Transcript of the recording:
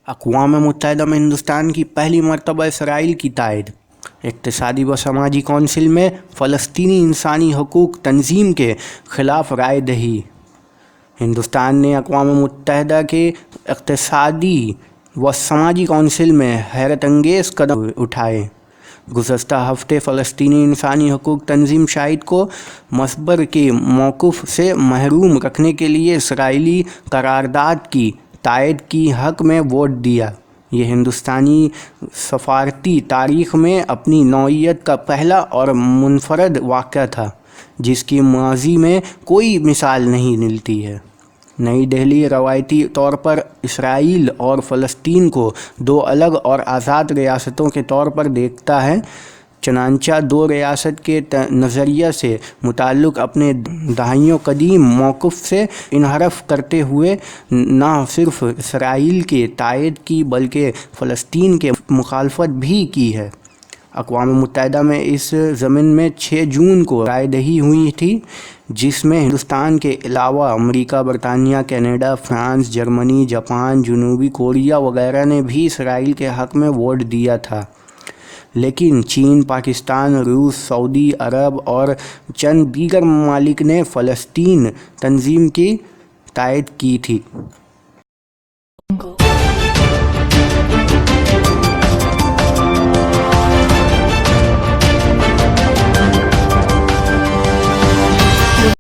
اقوام متحدہ میں ہندوستان کی پہلی مرتبہ اسرائیل کی تائید۔ اقتصادی و سماجی کونسل میں فلسطینی انسانی حقوق تنظیم کے خلاف رائے دہی۔ ہندوستان نے اقوام متحدہ کے اقتصادی و سماجی کونسل میں حیرت انگیز قدم اٹھائے۔ گزشتہ ہفتے فلسطینی انسانی حقوق تنظیم شاہد کو مصبر کے موقف سے محروم رکھنے کے لیے اسرائیلی قرارداد کی تائید کی حق میں ووٹ دیا۔ یہ ہندوستانی سفارتی تاریخ میں اپنی نوعیت کا پہلا اور منفرد واقعہ تھا، جس کی ماضی میں کوئی مثال نہیں ملتی ہے۔ نئی دہلی روایتی طور پر اسرائیل اور فلسطین کو دو الگ اور آزاد ریاستوں کے طور پر دیکھتا ہے، چنانچہ دو ریاست کے نظریے سے متعلق اپنے دہائیوں قدیم موقف سے انحراف کرتے ہوئے نہ صرف اسرائیل کی تائید کی بلکہ فلسطین کی مخالفت بھی کی ہے۔ اقوام متحدہ میں اس ضمن میں 6 جون کو رائے دہی ہوئی تھی، جس میں ہندوستان کے علاوہ امریکہ، برطانیہ، کینیڈا، فرانس، جرمنی، جاپان، جنوبی کوریا وغیرہ نے بھی اسرائیل کے حق میں ووٹ دیا تھا، لیکن چین، پاکستان، روس، سعودی عرب اور چند دیگر ممالک نے فلسطین تنظیم کی تائید کی تھی۔